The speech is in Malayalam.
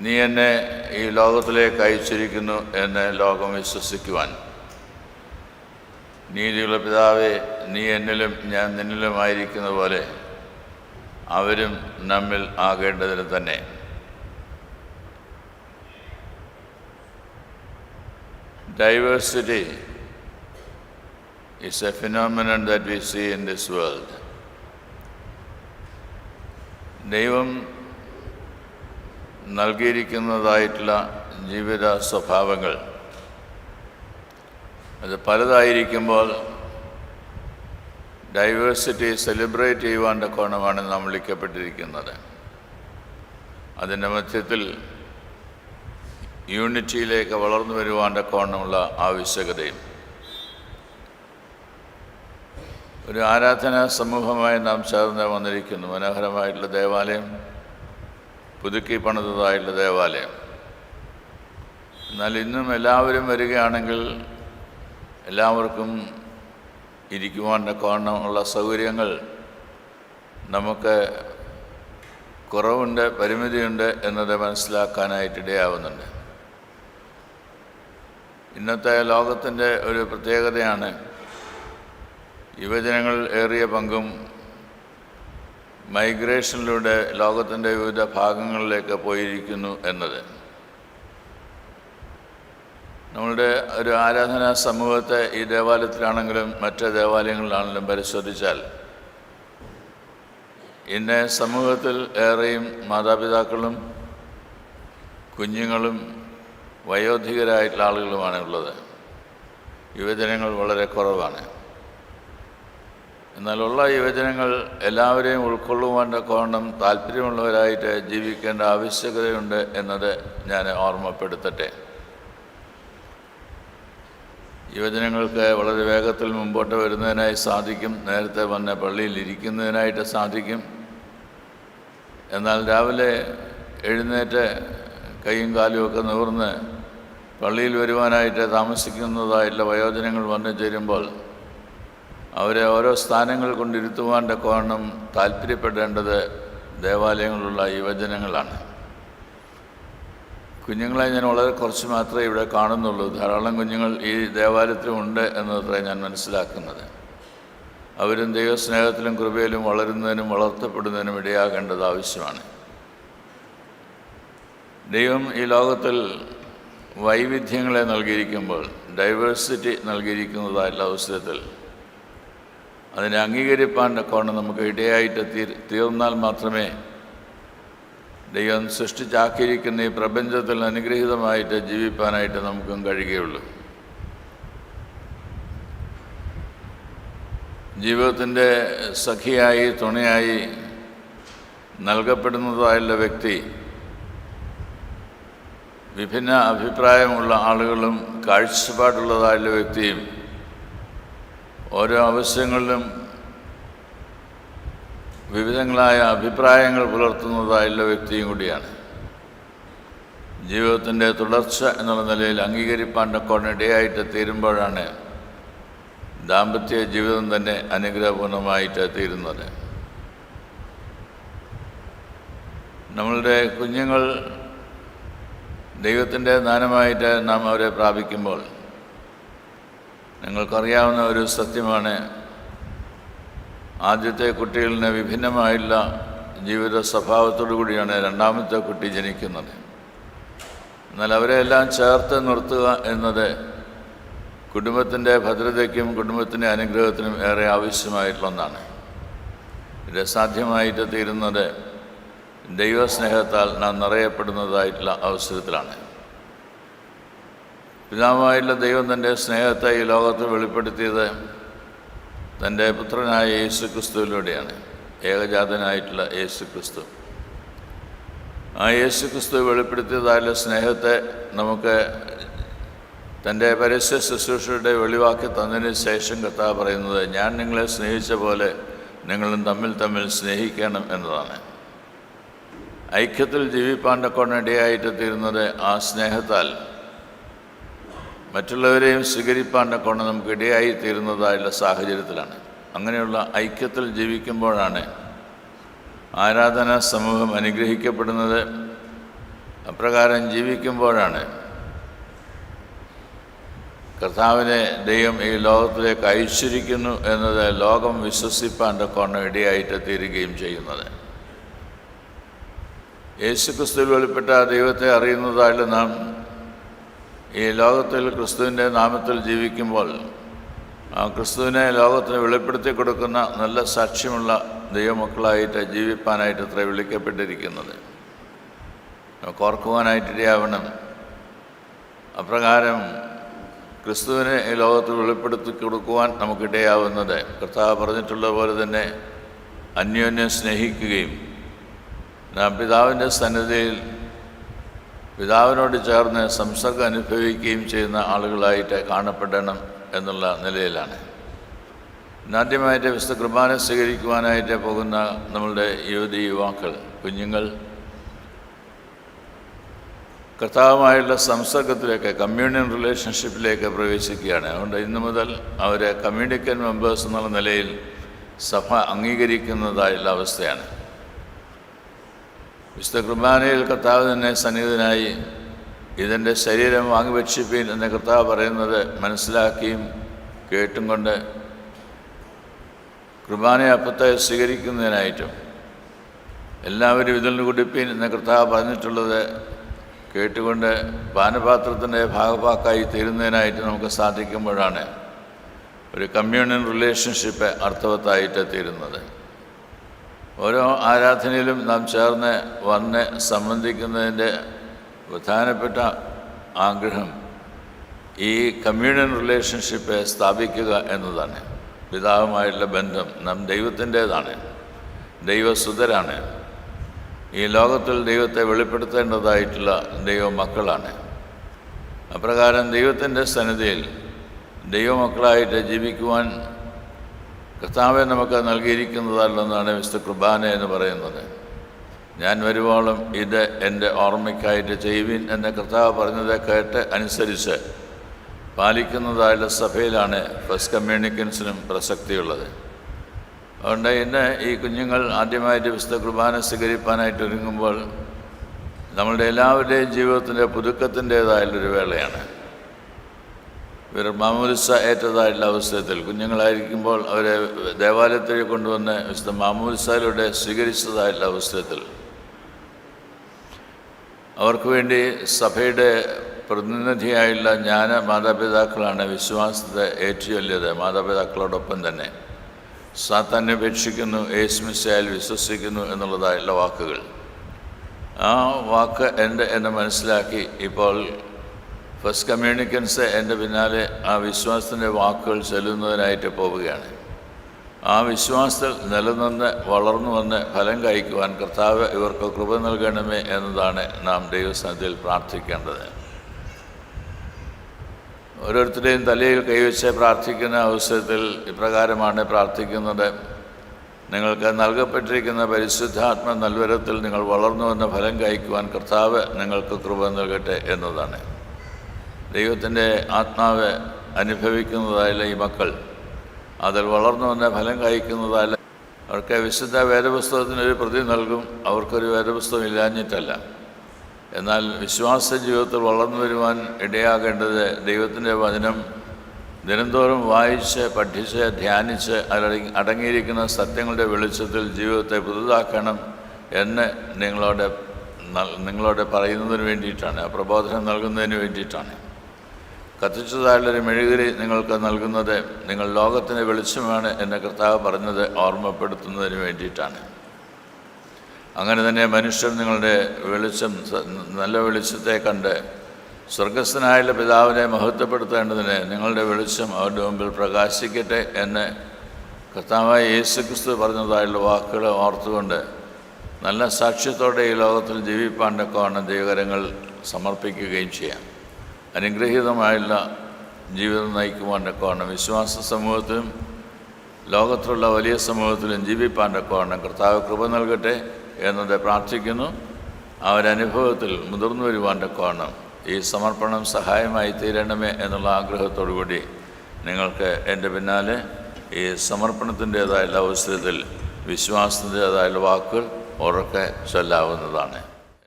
നീ എന്നെ ഈ ലോകത്തിലേക്ക് അയച്ചിരിക്കുന്നു എന്ന് ലോകം വിശ്വസിക്കുവാൻ. നീതിയുള്ള പിതാവേ, നീ എന്നിലും ഞാൻ നിന്നിലുമായിരിക്കുന്ന പോലെ അവരും നമ്മിൽ ആകേണ്ടതിന് തന്നെ. Diversity is a phenomenon that we see in this world. ദൈവം നൽകിയിരിക്കുന്നതായിട്ടുള്ള ജീവിത സ്വഭാവങ്ങൾ അത് പലതായിരിക്കുമ്പോൾ ഡൈവേഴ്സിറ്റി സെലിബ്രേറ്റ് ചെയ്യുവാൻ്റെ കോണമാണ് നാം വിളിക്കപ്പെട്ടിരിക്കുന്നത്. അതിൻ്റെ മധ്യത്തിൽ യൂണിറ്റിയിലേക്ക് വളർന്നു വരുവാൻ്റെ കോണമുള്ള ആവശ്യകതയും. ഒരു ആരാധനാ സമൂഹമായി നാം ചേർന്ന് വന്നിരിക്കുന്നു. മനോഹരമായിട്ടുള്ള ദേവാലയം, പുതുക്കി പണിതതായിട്ടുള്ള ദേവാലയം. എന്നാൽ ഇന്നും എല്ലാവരും വരികയാണെങ്കിൽ എല്ലാവർക്കും ഇരിക്കുവാൻ്റെ കോണമുള്ള സൗകര്യങ്ങൾ നമുക്ക് കുറവുണ്ട്, പരിമിതിയുണ്ട് എന്നത് മനസ്സിലാക്കാനായിട്ടിടയാവുന്നുണ്ട്. ഇന്നത്തെ ലോകത്തിൻ്റെ ഒരു പ്രത്യേകതയാണ് യുവജനങ്ങൾ ഏറിയ പങ്കും മൈഗ്രേഷനിലൂടെ ലോകത്തിൻ്റെ വിവിധ ഭാഗങ്ങളിലേക്ക് പോയിരിക്കുന്നു എന്നത്. നമ്മളുടെ ഒരു ആരാധനാ സമൂഹത്തെ ഈ ദേവാലയത്തിലാണെങ്കിലും മറ്റ് ദേവാലയങ്ങളിലാണെങ്കിലും പരിശോധിച്ചാൽ ഇന്ന് സമൂഹത്തിൽ ഏറെയും മാതാപിതാക്കളും കുഞ്ഞുങ്ങളും വയോധികരായിട്ടുള്ള ആളുകളുമാണ് ഉള്ളത്. യുവജനങ്ങൾ വളരെ കുറവാണ്. എന്നാലുള്ള യുവജനങ്ങൾ എല്ലാവരെയും ഉൾക്കൊള്ളുവാൻ്റെ കോണം താല്പര്യമുള്ളവരായിട്ട് ജീവിക്കേണ്ട ആവശ്യകതയുണ്ട് എന്നത് ഞാൻ ഓർമ്മപ്പെടുത്തട്ടെ. യുവജനങ്ങൾക്ക് വളരെ വേഗത്തിൽ മുമ്പോട്ട് വരുന്നതിനായി സാധിക്കും. നേരത്തെ വന്ന് പള്ളിയിൽ ഇരിക്കുന്നതിനായിട്ട് സാധിക്കും. എന്നാൽ രാവിലെ എഴുന്നേറ്റ് കൈയും കാലുമൊക്കെ നിവർന്ന് പള്ളിയിൽ വരുവാനായിട്ട് താമസിക്കുന്നതായിട്ടുള്ള വയോജനങ്ങൾ വന്നു ചേരുമ്പോൾ അവരെ ഓരോ സ്ഥാനങ്ങൾ കൊണ്ടിരുത്തുവാൻ്റെ കോണം താല്പര്യപ്പെടേണ്ടത് ദേവാലയങ്ങളിലുള്ള യുവജനങ്ങളാണ്. കുഞ്ഞുങ്ങളെ ഞാൻ വളരെ കുറച്ച് മാത്രമേ ഇവിടെ കാണുന്നുള്ളൂ. ധാരാളം കുഞ്ഞുങ്ങൾ ഈ ദേവാലയത്തിലുമുണ്ട് എന്നത്ര ഞാൻ മനസ്സിലാക്കുന്നത്. അവരും ദൈവസ്നേഹത്തിലും കൃപയിലും വളരുന്നതിനും വളർത്തപ്പെടുന്നതിനും ഇടയാകേണ്ടത് ആവശ്യമാണ്. ദൈവം ഈ ലോകത്തിൽ വൈവിധ്യങ്ങളെ നൽകിയിരിക്കുമ്പോൾ, ഡൈവേഴ്സിറ്റി നൽകിയിരിക്കുന്നതായിട്ടുള്ള അവസരത്തിൽ അതിനെ അംഗീകരിപ്പാൻ്റെ കോണം നമുക്ക് ഇടയായിട്ട് തീർന്നാൽ മാത്രമേ ദൈവം സൃഷ്ടിച്ചാക്കിയിരിക്കുന്ന ഈ പ്രപഞ്ചത്തിൽ അനുഗ്രഹീതമായിട്ട് ജീവിപ്പാനായിട്ട് നമുക്കും കഴിയുകയുള്ളൂ. ജീവിതത്തിൻ്റെ സഖിയായി തുണയായി നൽകപ്പെടുന്നതായുള്ള വ്യക്തി വിഭിന്ന അഭിപ്രായമുള്ള ആളുകളും കാഴ്ചപ്പാടുള്ളതായുള്ള വ്യക്തിയും ഓരോ ആവശ്യങ്ങളിലും വിവിധങ്ങളായ അഭിപ്രായങ്ങൾ പുലർത്തുന്നതായുള്ള വ്യക്തിയും കൂടിയാണ്. ജീവിതത്തിൻ്റെ തുടർച്ച എന്നുള്ള നിലയിൽ അംഗീകരിപ്പാൻ്റെ കോണിടയായിട്ട് തീരുമ്പോഴാണ് ദാമ്പത്യ ജീവിതം തന്നെ അനുഗ്രഹപൂർണമായിട്ട് തീരുന്നത്. നമ്മളുടെ കുഞ്ഞുങ്ങൾ ദൈവത്തിൻ്റെ ദാനമായിട്ട് നാം അവരെ പ്രാപിക്കുമ്പോൾ നിങ്ങൾക്കറിയാവുന്ന ഒരു സത്യമാണ്, ആദ്യത്തെ കുട്ടികളിൽ നിന്ന് വിഭിന്നമായുള്ള ജീവിത സ്വഭാവത്തോടു കൂടിയാണ് രണ്ടാമത്തെ കുട്ടി ജനിക്കുന്നത്. എന്നാൽ അവരെല്ലാം ചേർത്ത് നിർത്തുക എന്നത് കുടുംബത്തിൻ്റെ ഭദ്രതയ്ക്കും കുടുംബത്തിൻ്റെ അനുഗ്രഹത്തിനും ഏറെ ആവശ്യമായിട്ടുള്ള ഒന്നാണ്. ഇത് സാധ്യമായിട്ട് തീരുന്നത് ദൈവസ്നേഹത്താൽ നാം നിറയപ്പെടുന്നതായിട്ടുള്ള അവസരത്തിലാണ്. പിതാവായുള്ള ദൈവം തൻ്റെ സ്നേഹത്തെ ഈ ലോകത്തിൽ വെളിപ്പെടുത്തിയത് തൻ്റെ പുത്രനായ യേശു ക്രിസ്തുവിലൂടെയാണ്. ഏകജാതനായിട്ടുള്ള യേശു ക്രിസ്തു. ആ യേശു ക്രിസ്തു വെളിപ്പെടുത്തിയതായുള്ള സ്നേഹത്തെ നമുക്ക് തൻ്റെ പരസ്യ ശുശ്രൂഷയുടെ വെളിവാക്കി തന്നതിന് ശേഷം കർത്താവ് പറയുന്നത്, ഞാൻ നിങ്ങളെ സ്നേഹിച്ച പോലെ നിങ്ങളും തമ്മിൽ സ്നേഹിക്കണം എന്നതാണ്. ഐക്യത്തിൽ ജീവിപ്പാൻ്റെ കൊണ്ടിടയായിട്ട് തീരുന്നത് ആ സ്നേഹത്താൽ മറ്റുള്ളവരെയും സ്വീകരിപ്പാൻ്റെ കൊണ്ട് നമുക്ക് ഇടയായി തീരുന്നതായുള്ള സാഹചര്യത്തിലാണ്. അങ്ങനെയുള്ള ഐക്യത്തിൽ ജീവിക്കുമ്പോഴാണ് ആരാധനാ സമൂഹം അനുഗ്രഹിക്കപ്പെടുന്നത്. അപ്രകാരം ജീവിക്കുമ്പോഴാണ് കർത്താവിനെ ദൈവം ഈ ലോകത്തിലേക്ക് അയച്ചിരിക്കുന്നു എന്നത് ലോകം വിശ്വസിപ്പാൻ തക്കവണ്ണം ഇടയായിട്ട് തീരുകയും ചെയ്യുന്നത്. യേശുക്രിസ്തുവിൽ വെളിപ്പെട്ട ദൈവത്തെ അറിയുന്നതായിട്ട് നാം ഈ ലോകത്തിൽ ക്രിസ്തുവിൻ്റെ നാമത്തിൽ ജീവിക്കുമ്പോൾ ആ ക്രിസ്തുവിനെ ലോകത്തിന് വെളിപ്പെടുത്തി കൊടുക്കുന്ന നല്ല സാക്ഷ്യമുള്ള ദൈവമക്കളായിട്ട് ജീവിപ്പാനായിട്ട് അത്ര വിളിക്കപ്പെട്ടിരിക്കുന്നത്. നമുക്ക് ഓർക്കുവാനായിട്ടിടയാവണം. അപ്രകാരം ക്രിസ്തുവിനെ ഈ ലോകത്തിൽ വെളിപ്പെടുത്തി കൊടുക്കുവാൻ നമുക്കിടയാവുന്നത് കർത്താവ് പറഞ്ഞിട്ടുള്ള പോലെ തന്നെ അന്യോന്യം സ്നേഹിക്കുകയും നാം പിതാവിൻ്റെ സന്നിധിയിൽ പിതാവിനോട് ചേർന്ന് സംസർഗം അനുഭവിക്കുകയും ചെയ്യുന്ന ആളുകളായിട്ട് കാണപ്പെടണം എന്നുള്ള നിലയിലാണ്. ആദ്യമായിട്ട് വിശുദ്ധ കുർബാന സ്വീകരിക്കുവാനായിട്ട് പോകുന്ന നമ്മളുടെ യുവാക്കൾ, കുഞ്ഞുങ്ങൾ കർത്താവുമായുള്ള സംസർഗത്തിലേക്ക്, കമ്മ്യൂണിയൻ റിലേഷൻഷിപ്പിലേക്ക് പ്രവേശിക്കുകയാണ്. അതുകൊണ്ട് ഇന്നു മുതൽ അവരെ കമ്മ്യൂണിക്കൻ മെമ്പേഴ്സ് എന്നുള്ള നിലയിൽ സഭ അംഗീകരിക്കുന്നതായുള്ള അവസ്ഥയാണ്. വിശുദ്ധ കുർബാനയിൽ കർത്താവ് തന്നെ സന്നിഹിതനായി ഇതെൻ്റെ ശരീരം വാങ്ങിവെച്ചിപ്പീൻ എന്ന് കർത്താവ് പറയുന്നത് മനസ്സിലാക്കിയും കേട്ടും കൊണ്ട് കുർബാന അപ്പത്തെ സ്വീകരിക്കുന്നതിനായിട്ടും എല്ലാവരും ഇതിൽ നിന്ന് കുടിപ്പീൻ എന്ന് കർത്താവ് പറഞ്ഞിട്ടുള്ളത് കേട്ടുകൊണ്ട് പാനപാത്രത്തിൻ്റെ ഭാഗഭാക്കായി തീരുന്നതിനായിട്ട് നമുക്ക് സാധിക്കുമ്പോഴാണ് ഒരു കമ്മ്യൂണിയൻ റിലേഷൻഷിപ്പ് അർത്ഥവത്തായിട്ട് തീരുന്നത്. ഓരോ ആരാധനയിലും നാം ചേർന്ന് വന്ന് സംബന്ധിക്കുന്നതിൻ്റെ പ്രധാനപ്പെട്ട ആഗ്രഹം ഈ കമ്മ്യൂണിയൻ റിലേഷൻഷിപ്പ് സ്ഥാപിക്കുക എന്നതാണ്. പിതാവുമായുള്ള ബന്ധം നാം ദൈവത്തിൻ്റേതാണ്, ദൈവസുതരാണ്. ഈ ലോകത്തിൽ ദൈവത്തെ വെളിപ്പെടുത്തേണ്ടതായിട്ടുള്ള ദൈവമക്കളാണ്. അപ്രകാരം ദൈവത്തിൻ്റെ സന്നിധിയിൽ ദൈവമക്കളായിട്ട് ജീവിക്കുവാൻ കർത്താവെ നമുക്ക് നൽകിയിരിക്കുന്നതല്ലെന്നാണ് വിശുദ്ധ കുർബാന എന്ന് പറയുന്നത്. ഞാൻ വരുവോളം ഇത് എൻ്റെ ഓർമ്മയ്ക്കായിട്ട് ചെയ്യുവിൻ എന്ന കർത്താവ് പറഞ്ഞത് കേട്ട് അനുസരിച്ച് പാലിക്കുന്നതായുള്ള സഭയിലാണ് ഫസ്റ്റ് കമ്മ്യൂണിക്കൻസിനും പ്രസക്തിയുള്ളത്. അതുകൊണ്ട് ഇന്ന് ഈ കുഞ്ഞുങ്ങൾ ആദ്യമായിട്ട് വിശുദ്ധ കുർബാന സ്വീകരിപ്പാനായിട്ട് ഒരുങ്ങുമ്പോൾ നമ്മളുടെ എല്ലാവരുടെയും ജീവിതത്തിൻ്റെ പുതുക്കത്തിൻ്റേതായുള്ളൊരു വേളയാണ്. ഇവർ മാമോദിസ ഏറ്റതായിട്ടുള്ള അവസരത്തിൽ കുഞ്ഞുങ്ങളായിരിക്കുമ്പോൾ അവരെ ദേവാലയത്തിൽ കൊണ്ടുവന്ന് വിശുദ്ധ മാമോദിസയിലൂടെ സ്വീകരിച്ചതായിട്ടുള്ള അവസരത്തിൽ അവർക്ക് വേണ്ടി സഭയുടെ പ്രതിനിധിയായുള്ള ജ്ഞാന മാതാപിതാക്കളാണ് വിശ്വാസത്തെ ഏറ്റുചൊല്ലിയത്. മാതാപിതാക്കളോടൊപ്പം തന്നെ സാത്താനെ ഉപേക്ഷിക്കുന്നു, യേശുമിശിഹായിൽ വിശ്വസിക്കുന്നു എന്നുള്ളതായുള്ള വാക്കുകൾ, ആ വാക്ക് എന്നെ മനസ്സിലാക്കി ഇപ്പോൾ ഫസ്റ്റ് കമ്മ്യൂണിക്കൻസ് എൻ്റെ പിന്നാലെ ആ വിശ്വാസത്തിൻ്റെ വാക്കുകൾ ചൊല്ലുന്നതിനായിട്ട് പോവുകയാണ്. ആ വിശ്വാസത്തിൽ നിലനിന്ന് വളർന്നു വന്ന് ഫലം കായ്ക്കുവാൻ കർത്താവ് ഇവർക്ക് കൃപ നൽകണമേ എന്നതാണ് നാം ദൈവസന്നിധിയിൽ പ്രാർത്ഥിക്കേണ്ടത്. ഓരോരുത്തരുടെയും തലയിൽ കൈവച്ച് പ്രാർത്ഥിക്കുന്ന അവസരത്തിൽ ഇപ്രകാരമാണ് പ്രാർത്ഥിക്കുന്നത്: നിങ്ങൾക്ക് നൽകപ്പെട്ടിരിക്കുന്ന പരിശുദ്ധാത്മ നൽവരത്തിൽ നിങ്ങൾ വളർന്നു വന്ന ഫലം കായ്ക്കുവാൻ കർത്താവ് നിങ്ങൾക്ക് കൃപ നൽകട്ടെ എന്നതാണ്. ദൈവത്തിൻ്റെ ആത്മാവ് അനുഭവിക്കുന്നതായുള്ള ഈ മക്കൾ അതിൽ വളർന്നു വന്ന ഫലം കായ്ക്കുന്നതായ അവർക്ക് വിശുദ്ധ വേദപുസ്തകത്തിനൊരു പ്രതി നൽകും. അവർക്കൊരു വേദപുസ്തകം ഇല്ലാഞ്ഞിട്ടല്ല. എന്നാൽ വിശ്വാസ ജീവിതത്തിൽ വളർന്നു വരുവാൻ ഇടയാകേണ്ടത് ദൈവത്തിൻ്റെ വചനം ദിനംതോറും വായിച്ച് പഠിച്ച് ധ്യാനിച്ച് അടങ്ങിയിരിക്കുന്ന സത്യങ്ങളുടെ വെളിച്ചത്തിൽ ജീവിതത്തെ പുതുതാക്കണം എന്ന് നിങ്ങളോട് പറയുന്നതിന് വേണ്ടിയിട്ടാണ്, പ്രബോധനം നൽകുന്നതിന് വേണ്ടിയിട്ടാണ്. കത്തിച്ചതായുള്ളൊരു മെഴുകുതിരി നിങ്ങൾക്ക് നൽകുന്നത് നിങ്ങൾ ലോകത്തിന് വെളിച്ചമാണ് എന്ന് കർത്താവ് പറഞ്ഞത് ഓർമ്മപ്പെടുത്തുന്നതിന് വേണ്ടിയിട്ടാണ്. അങ്ങനെ തന്നെ മനുഷ്യൻ നിങ്ങളുടെ വെളിച്ചം, നല്ല വെളിച്ചത്തെ കണ്ട് സ്വർഗസ്ഥനായുള്ള പിതാവിനെ മഹത്വപ്പെടുത്തേണ്ടതിന് നിങ്ങളുടെ വെളിച്ചം അവരുടെ മുമ്പിൽ പ്രകാശിക്കട്ടെ എന്ന് കർത്താവായ യേശുക്രിസ്തു പറഞ്ഞതായുള്ള വാക്കുകൾ ഓർത്തുകൊണ്ട് നല്ല സാക്ഷ്യത്തോടെ ഈ ലോകത്തിൽ ജീവിപ്പാണ്ടൊക്കെയാണ് ദൈവകരങ്ങൾ സമർപ്പിക്കുകയും ചെയ്യാം. അനുഗ്രഹീതമായുള്ള ജീവിതം നയിക്കുവാണ്ടൊക്കെയാണ് വിശ്വാസ സമൂഹത്തിലും ലോകത്തിലുള്ള വലിയ സമൂഹത്തിലും ജീവിപ്പാണ്ടൊക്കെയാണ് കർത്താവ് കൃപ നൽകട്ടെ എന്നത് പ്രാർത്ഥിക്കുന്നു. അവരനുഭവത്തിൽ മുതിർന്നു വരുവാണ്ടൊക്കെയാണ് ഈ സമർപ്പണം സഹായമായി തീരണമേ എന്നുള്ള ആഗ്രഹത്തോടുകൂടി നിങ്ങൾക്ക് എൻ്റെ പിന്നാലെ ഈ സമർപ്പണത്തിൻ്റേതായുള്ള അവസരത്തിൽ വിശ്വാസത്തിൻ്റേതായുള്ള വാക്കുകൾ ഉറക്കെ ചൊല്ലാവുന്നതാണ്.